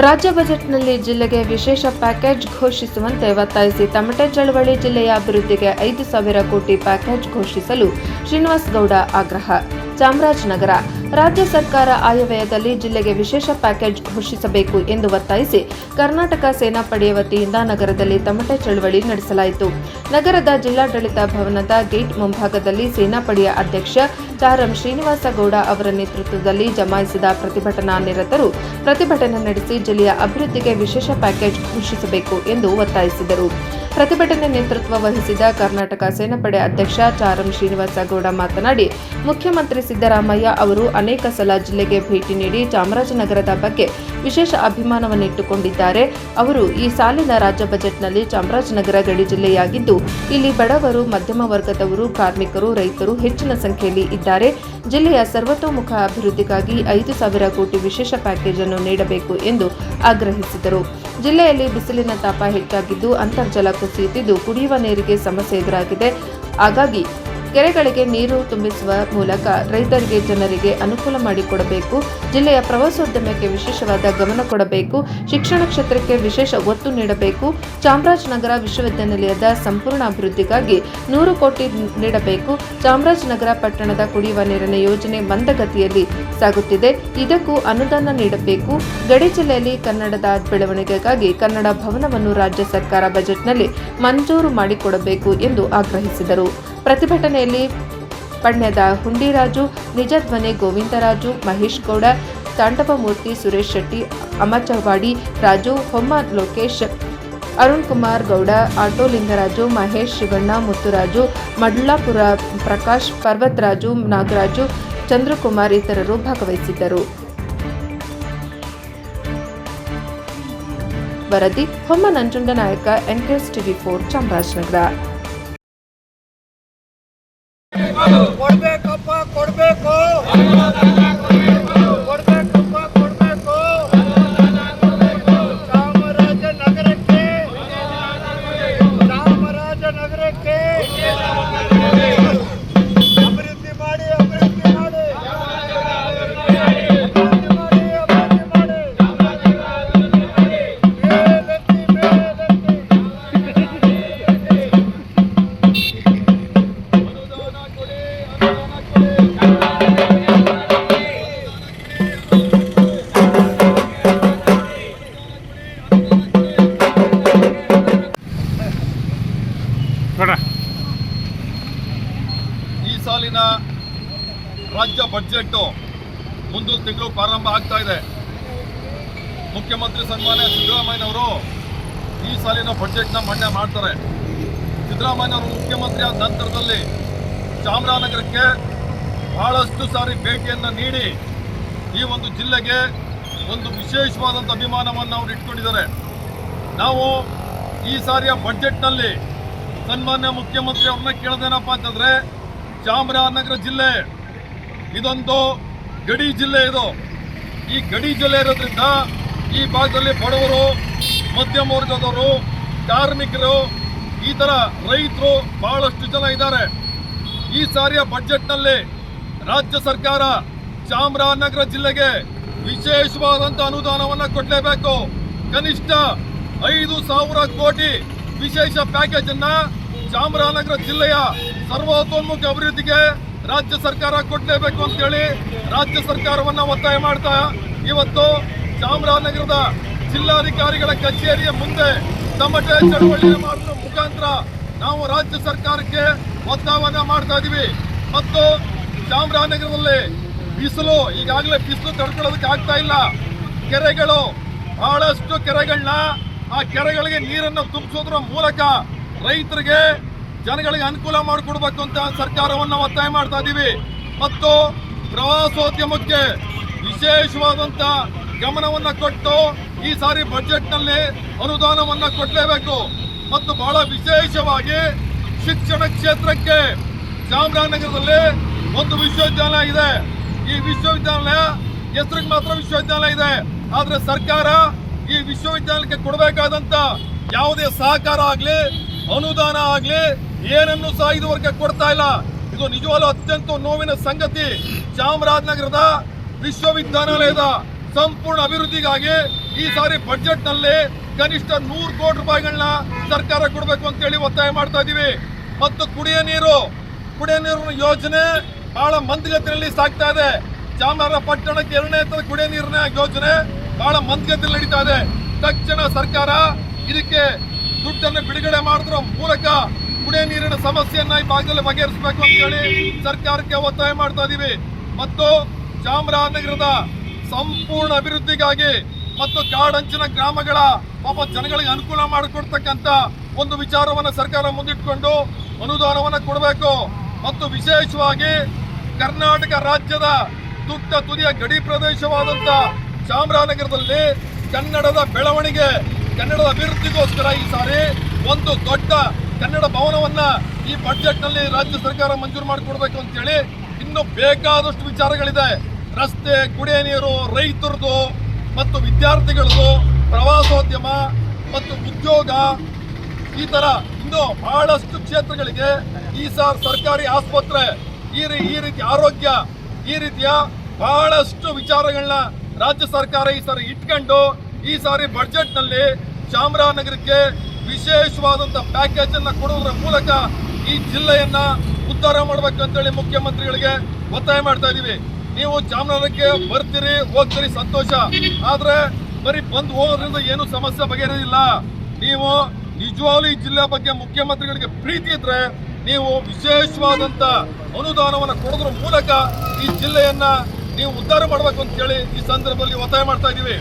ರಾಜ್ಯ ಬಜೆಟ್ನಲ್ಲಿ ಜಿಲ್ಲೆಗೆ ವಿಶೇಷ ಪ್ಯಾಕೇಜ್ ಘೋಷಿಸುವಂತೆ ಒತ್ತಾಯಿಸಿ ತಮಟೆ ಚಳವಳಿ ಜಿಲ್ಲೆಯ ಅಭಿವೃದ್ಧಿಗೆ 5,000 ಕೋಟಿ ಪ್ಯಾಕೇಜ್ ಘೋಷಿಸಲು ಶ್ರೀನಿವಾಸ್ ಗೌಡ ಆಗ್ರಹ. ಚಾಮರಾಜನಗರ ರಾಜ್ಯ ಸರ್ಕಾರ ಆಯವ್ಯಯದಲ್ಲಿ ಜಿಲ್ಲೆಗೆ ವಿಶೇಷ ಪ್ಯಾಕೇಜ್ ಘೋಷಿಸಬೇಕು ಎಂದು ಒತ್ತಾಯಿಸಿ ಕರ್ನಾಟಕ ಸೇನಾಪಡೆಯ ವತಿಯಿಂದ ನಗರದಲ್ಲಿ ತಮಟೆ ಚಳವಳಿ ನಡೆಸಲಾಯಿತು. ನಗರದ ಜಿಲ್ಲಾಡಳಿತ ಭವನದ ಗೇಟ್ ಮುಂಭಾಗದಲ್ಲಿ ಸೇನಾಪಡೆಯ ಅಧ್ಯಕ್ಷ ಚಾರಂ ಶ್ರೀನಿವಾಸ ಗೌಡ ಅವರ ನೇತೃತ್ವದಲ್ಲಿ ಜಮಾಯಿಸಿದ ಪ್ರತಿಭಟನಾ ನಿರತರು ಪ್ರತಿಭಟನೆ ನಡೆಸಿ ಜಿಲ್ಲೆಯ ಅಭಿವೃದ್ಧಿಗೆ ವಿಶೇಷ ಪ್ಯಾಕೇಜ್ ಘೋಷಿಸಬೇಕು ಎಂದು ಒತ್ತಾಯಿಸಿದರು. ಪ್ರತಿಭಟನೆ ನೇತೃತ್ವ ವಹಿಸಿದ ಕರ್ನಾಟಕ ಸೇನಾಪಡೆ ಅಧ್ಯಕ್ಷ ಚಾರಂ ಶ್ರೀನಿವಾಸ ಗೌಡ ಮಾತನಾಡಿ, ಮುಖ್ಯಮಂತ್ರಿ ಸಿದ್ದರಾಮಯ್ಯ ಅವರು ಅನೇಕ ಸಲ ಜಿಲ್ಲೆಗೆ ಭೇಟಿ ನೀಡಿ ಚಾಮರಾಜನಗರದ ಬಗ್ಗೆ ವಿಶೇಷ ಅಭಿಮಾನವನ್ನಿಟ್ಟುಕೊಂಡಿದ್ದಾರೆ. ಅವರು ಈ ಸಾಲಿನ ರಾಜ್ಯ ಬಜೆಟ್ನಲ್ಲಿ ಚಾಮರಾಜನಗರ ಗಡಿ ಜಿಲ್ಲೆಯಾಗಿದ್ದು, ಇಲ್ಲಿ ಬಡವರು, ಮಧ್ಯಮ ವರ್ಗದವರು, ಕಾರ್ಮಿಕರು, ರೈತರು ಹೆಚ್ಚಿನ ಸಂಖ್ಯೆಯಲ್ಲಿ ಇದ್ದಾರೆ. ಜಿಲ್ಲೆಯ ಸರ್ವತೋಮುಖ ಅಭಿವೃದ್ಧಿಗಾಗಿ 5,000 ಕೋಟಿ ವಿಶೇಷ ಪ್ಯಾಕೇಜ್ ಅನ್ನು ನೀಡಬೇಕು ಎಂದು ಆಗ್ರಹಿಸಿದರು. ಜಿಲ್ಲೆಯಲ್ಲಿ ಬಿಸಿಲಿನ ತಾಪ ಹೆಚ್ಚಾಗಿದ್ದು, ಅಂತರ್ಜಲ ಕುಸಿಯುತ್ತಿದ್ದು, ಕುಡಿಯುವ ನೀರಿಗೆ ಸಮಸ್ಯೆ ಎದುರಾಗಿದೆ. ಹಾಗಾಗಿ ಕೆರೆಗಳಿಗೆ ನೀರು ತುಂಬಿಸುವ ಮೂಲಕ ರೈತರಿಗೆ, ಜನರಿಗೆ ಅನುಕೂಲ ಮಾಡಿಕೊಡಬೇಕು. ಜಿಲ್ಲೆಯ ಪ್ರವಾಸೋದ್ಯಮಕ್ಕೆ ವಿಶೇಷವಾದ ಗಮನ ಕೊಡಬೇಕು. ಶಿಕ್ಷಣ ಕ್ಷೇತ್ರಕ್ಕೆ ವಿಶೇಷ ಒತ್ತು ನೀಡಬೇಕು. ಚಾಮರಾಜನಗರ ವಿಶ್ವವಿದ್ಯಾನಿಲಯದ ಸಂಪೂರ್ಣ ಅಭಿವೃದ್ಧಿಗಾಗಿ 100 ಕೋಟಿ ನೀಡಬೇಕು. ಚಾಮರಾಜನಗರ ಪಟ್ಟಣದ ಕುಡಿಯುವ ನೀರಿನ ಯೋಜನೆ ಮಂದಗತಿಯಲ್ಲಿ ಸಾಗುತ್ತಿದೆ. ಇದಕ್ಕೂ ಅನುದಾನ ನೀಡಬೇಕು. ಗಡಿ ಜಿಲ್ಲೆಯಲ್ಲಿ ಕನ್ನಡದ ಬೆಳವಣಿಗೆಗಾಗಿ ಕನ್ನಡ ಭವನವನ್ನು ರಾಜ್ಯ ಸರ್ಕಾರ ಬಜೆಟ್ನಲ್ಲಿ ಮಂಜೂರು ಮಾಡಿಕೊಡಬೇಕು ಎಂದು ಆಗ್ರಹಿಸಿದರು. ಪ್ರತಿಭಟನೆಯಲ್ಲಿ ಪಣ್ಯದ ಹುಂಡಿರಾಜು, ನಿಜಧ್ವನಿ ಗೋವಿಂದರಾಜು, ಮಹೇಶ್ ಗೌಡ, ತಾಂಡವಮೂರ್ತಿ, ಸುರೇಶ್ ಶೆಟ್ಟಿ, ಅಮಚವಾಡಿ ರಾಜು, ಹೊಮ್ಮ ಲೋಕೇಶ್, ಅರುಣ್ ಕುಮಾರ್ ಗೌಡ, ಆಟೋ ಲಿಂಗರಾಜು, ಮಹೇಶ್, ಶಿವಣ್ಣ, ಮುತ್ತುರಾಜು, ಮಡ್ಲಾಪುರ ಪ್ರಕಾಶ್, ಪರ್ವತರಾಜು, ನಾಗರಾಜು, ಚಂದ್ರಕುಮಾರ್ ಇತರರು ಭಾಗವಹಿಸಿದ್ದರು. ವರದಿ ಹೊಮ್ಮ ನಂಜುಂಡನಾಯಕ, ಎನ್ಕೆಎಸ್ ಟಿವಿ4 ಚಾಮರಾಜನಗರ. ಕೊಡ್ಬೇಕಪ್ಪ ಕೊಡ್ಬೇಕು ಕೊಡ್ಬೇಕಪ್ಪ ಕೊಡ್ಬೇಕು ಚಾಮರಾಜನಗರಕ್ಕೆ ಅಭಿವೃದ್ಧಿ ಮಾಡಿ ಅಭಿವೃದ್ಧಿ ಮಾಡಿ ಈ ಸಾಲಿನ ರಾಜ್ಯ ಬಜೆಟ್ ಮುಂದಿನ ತಿಂಗಳು ಪ್ರಾರಂಭ ಆಗ್ತಾ ಇದೆ. ಮುಖ್ಯಮಂತ್ರಿ ಸನ್ಮಾನ್ಯ ಸಿದ್ದರಾಮಯ್ಯನವರು ಈ ಸಾಲಿನ ಬಜೆಟ್ನ ಮಂಡನೆ ಮಾಡ್ತಾರೆ. ಸಿದ್ದರಾಮಯ್ಯನವರು ಮುಖ್ಯಮಂತ್ರಿ ಆದ ನಂತರದಲ್ಲಿ ಚಾಮರಾಜನಗರಕ್ಕೆ ಬಹಳಷ್ಟು ಸಾರಿ ಭೇಟಿಯನ್ನು ನೀಡಿ ಈ ಒಂದು ಜಿಲ್ಲೆಗೆ ಒಂದು ವಿಶೇಷವಾದಂಥ ಅಭಿಮಾನವನ್ನು ಅವರು ಇಟ್ಕೊಂಡಿದ್ದಾರೆ. ನಾವು ಈ ಸಾರಿಯ ಬಜೆಟ್ನಲ್ಲಿ ಸನ್ಮಾನ್ಯ ಮುಖ್ಯಮಂತ್ರಿ ಅವ್ರನ್ನ ಕೇಳೋದೇನಪ್ಪ ಅಂತಂದರೆ, ಚಾಮರಾಜನಗರ ಜಿಲ್ಲೆ ಇದೊಂದು ಗಡಿ ಜಿಲ್ಲೆ. ಈ ಗಡಿ ಜಿಲ್ಲೆ ಇರೋದ್ರಿಂದ ಈ ಭಾಗದಲ್ಲಿ ಬಡವರು, ಮಧ್ಯಮ ವರ್ಗದವರು, ಕಾರ್ಮಿಕರು, ಈ ಥರ ರೈತರು ಬಹಳಷ್ಟು ಜನ ಇದ್ದಾರೆ. ಈ ಸಾರಿಯ ಬಜೆಟ್ನಲ್ಲಿ ರಾಜ್ಯ ಸರ್ಕಾರ ಚಾಮರಾಜನಗರ ಜಿಲ್ಲೆಗೆ ವಿಶೇಷವಾದಂಥ ಅನುದಾನವನ್ನು ಕೊಡಲೇಬೇಕು. ಕನಿಷ್ಠ 5,000 ಕೋಟಿ ವಿಶೇಷ ಪ್ಯಾಕೇಜ್ ಅನ್ನ ಚಾಮರಾಜನಗರ ಜಿಲ್ಲೆಯ ಸರ್ವತೋನ್ಮುಖ ಅಭಿವೃದ್ಧಿಗೆ ರಾಜ್ಯ ಸರ್ಕಾರ ಕೊಡಲೇಬೇಕು ಅಂತೇಳಿ ರಾಜ್ಯ ಸರ್ಕಾರವನ್ನ ಒತ್ತಾಯ ಮಾಡ್ತಾ ಇವತ್ತು ಚಾಮರಾಜನಗರದ ಜಿಲ್ಲಾಧಿಕಾರಿಗಳ ಕಚೇರಿಯ ಮುಂದೆ ತಮಟೆ ಚಳವಳಿ ಮಾಡುವ ಮುಖಾಂತರ ನಾವು ರಾಜ್ಯ ಸರ್ಕಾರಕ್ಕೆ ಒತ್ತಾಯವನ್ನ ಮಾಡ್ತಾ ಇದೀವಿ. ಮತ್ತು ಚಾಮರಾಜನಗರದಲ್ಲಿ ಬಿಸಿಲು, ಈಗಾಗಲೇ ಬಿಸಿಲು ತಡ್ಕೊಳ್ಳೋದಕ್ಕೆ ಆಗ್ತಾ ಇಲ್ಲ. ಕೆರೆಗಳು, ಬಹಳಷ್ಟು ಕೆರೆಗಳನ್ನ, ಆ ಕೆರೆಗಳಿಗೆ ನೀರನ್ನು ತುಂಬಿಸೋದ್ರ ಮೂಲಕ ರೈತರಿಗೆ, ಜನಗಳಿಗೆ ಅನುಕೂಲ ಮಾಡಿಕೊಡ್ಬೇಕು ಅಂತ ಸರ್ಕಾರವನ್ನು ಒತ್ತಾಯ ಮಾಡ್ತಾ ಇದ್ದೀವಿ. ಮತ್ತು ಪ್ರವಾಸೋದ್ಯಮಕ್ಕೆ ವಿಶೇಷವಾದಂಥ ಗಮನವನ್ನು ಕೊಟ್ಟು ಈ ಸಾರಿ ಬಜೆಟ್ನಲ್ಲಿ ಅನುದಾನವನ್ನು ಕೊಡಲೇಬೇಕು. ಮತ್ತು ಬಹಳ ವಿಶೇಷವಾಗಿ ಶಿಕ್ಷಣ ಕ್ಷೇತ್ರಕ್ಕೆ ಚಾಮರಾಜನಗರದಲ್ಲಿ ಒಂದು ವಿಶ್ವವಿದ್ಯಾಲಯ ಇದೆ. ಈ ವಿಶ್ವವಿದ್ಯಾಲಯ ಹೆಸರಿಗೆ ಮಾತ್ರ ವಿಶ್ವವಿದ್ಯಾಲಯ ಇದೆ, ಆದರೆ ಸರ್ಕಾರ ಈ ವಿಶ್ವವಿದ್ಯಾಲಯಕ್ಕೆ ಕೊಡಬೇಕಾದಂತ ಯಾವುದೇ ಸಹಕಾರ ಆಗಲಿ, ಅನುದಾನ ಆಗಲಿ, ಏನನ್ನು ಸಹ ಇದುವರೆಗೆ ಕೊಡ್ತಾ ಇಲ್ಲ. ಇದು ನಿಜವಾಗ್ಲೂ ಅತ್ಯಂತ ನೋವಿನ ಸಂಗತಿ. ಚಾಮರಾಜನಗರದ ವಿಶ್ವವಿದ್ಯಾನಿಲಯದ ಸಂಪೂರ್ಣ ಅಭಿವೃದ್ಧಿಗಾಗಿ ಈ ಸಾರಿ ಬಜೆಟ್ ನಲ್ಲಿ ಕನಿಷ್ಠ 100 ಕೋಟಿ ರೂಪಾಯಿಗಳನ್ನ ಸರ್ಕಾರ ಕೊಡಬೇಕು ಅಂತ ಹೇಳಿ ಒತ್ತಾಯ ಮಾಡ್ತಾ ಇದೀವಿ. ಮತ್ತು ಕುಡಿಯ ನೀರು ಯೋಜನೆ ಬಹಳ ಮಂದಗತಿಯಲ್ಲಿ ಸಾಗ್ತಾ ಇದೆ. ಚಾಮರಾಜಪಟ್ಟಣಕ್ಕೆ 2ನೇ ಹಂತದ ಕುಡಿಯ ನೀರಿನ ಯೋಜನೆ ಬಹಳ ಮಂದಗತಿಯಲ್ಲಿ ನಡೀತಾ ಇದೆ. ತಕ್ಷಣ ಸರ್ಕಾರ ಇದಕ್ಕೆ ದುಡ್ಡನ್ನು ಬಿಡುಗಡೆ ಮಾಡೋದ್ರ ಮೂಲಕ ಕುಡಿಯ ನೀರಿನ ಸಮಸ್ಯೆಯನ್ನ ಈ ಭಾಗದಲ್ಲಿ ಬಗೆಹರಿಸಬೇಕು ಅಂತ ಹೇಳಿ ಸರ್ಕಾರಕ್ಕೆ ಒತ್ತಾಯ ಮಾಡ್ತಾ ಇದೀವಿ. ಮತ್ತು ಚಾಮರಾಜನಗರದ ಸಂಪೂರ್ಣ ಅಭಿವೃದ್ಧಿಗಾಗಿ ಮತ್ತು ಕಾಡಂಚಿನ ಗ್ರಾಮಗಳ ಪಾಪ ಜನಗಳಿಗೆ ಅನುಕೂಲ ಮಾಡಿಕೊಡ್ತಕ್ಕಂಥ ಒಂದು ವಿಚಾರವನ್ನು ಸರ್ಕಾರ ಮುಂದಿಟ್ಕೊಂಡು ಅನುದಾನವನ್ನು ಕೊಡಬೇಕು. ಮತ್ತು ವಿಶೇಷವಾಗಿ ಕರ್ನಾಟಕ ರಾಜ್ಯದ ತುಟ್ಟ ತುದಿಯ ಗಡಿ ಪ್ರದೇಶವಾದಂಥ ಚಾಮರಾಜನಗರದಲ್ಲಿ ಕನ್ನಡದ ಬೆಳವಣಿಗೆ, ಕನ್ನಡದ ಅಭಿವೃದ್ಧಿಗೋಸ್ಕರ ಈ ಸಾರಿ ಒಂದು ದೊಡ್ಡ ಕನ್ನಡ ಭವನವನ್ನ ಈ ಬಜೆಟ್ ನಲ್ಲಿ ರಾಜ್ಯ ಸರ್ಕಾರ ಮಂಜೂರು ಮಾಡಿಕೊಡ್ಬೇಕು ಅಂತ ಹೇಳಿ ಇನ್ನು ಬೇಕಾದಷ್ಟು ವಿಚಾರಗಳಿದೆ. ರಸ್ತೆ, ಕುಡಿಯ ನೀರು, ರೈತರದು ಮತ್ತು ವಿದ್ಯಾರ್ಥಿಗಳದು, ಪ್ರವಾಸೋದ್ಯಮ ಮತ್ತು ಉದ್ಯೋಗ, ಈ ತರ ಇನ್ನು ಬಹಳಷ್ಟು ಕ್ಷೇತ್ರಗಳಿಗೆ ಈ ಸರ್ಕಾರಿ ಆಸ್ಪತ್ರೆ, ಈ ರೀತಿ ಆರೋಗ್ಯ, ಈ ರೀತಿಯ ಬಹಳಷ್ಟು ವಿಚಾರಗಳನ್ನ ರಾಜ್ಯ ಸರ್ಕಾರ ಈ ಸಾರಿ ಇಟ್ಕೊಂಡು ಈ ಸಾರಿ ಬಜೆಟ್ ನಲ್ಲಿ ಚಾಮರಾಜನಗರಕ್ಕೆ ವಿಶೇಷವಾದಂತಹ ಪ್ಯಾಕೇಜ್ ಅನ್ನ ಕೊಡುವುದರ ಮೂಲಕ ಈ ಜಿಲ್ಲೆಯನ್ನ ಉದ್ಧಾರ ಮಾಡಬೇಕಂತೇಳಿ ಮುಖ್ಯಮಂತ್ರಿಗಳಿಗೆ ಒತ್ತಾಯ ಮಾಡ್ತಾ ಇದೀವಿ. ನೀವು ಚಾಮರಾಜನಗರಕ್ಕೆ ಬರ್ತೀರಿ, ಹೋಗ್ತೀರಿ, ಸಂತೋಷ. ಆದ್ರೆ ಬರೀ ಬಂದು ಹೋಗೋದ್ರಿಂದ ಏನು ಸಮಸ್ಯೆ ಬಗೆಹರಿದಿಲ್ಲ. ನೀವು ನಿಜವಾಗ್ಲೂ ಈ ಜಿಲ್ಲೆ ಬಗ್ಗೆ ಮುಖ್ಯಮಂತ್ರಿಗಳಿಗೆ ಪ್ರೀತಿ ಇದ್ರೆ ನೀವು ವಿಶೇಷವಾದಂತ ಅನುದಾನವನ್ನು ಕೊಡೋದ್ರ ಮೂಲಕ ಈ ಜಿಲ್ಲೆಯನ್ನ ನೀವು ಉದ್ಧಾರ ಮಾಡಬೇಕು ಅಂತ ಹೇಳಿ ಈ ಸಂದರ್ಭದಲ್ಲಿ ಒತ್ತಾಯ ಮಾಡ್ತಾ ಇದೀವಿ.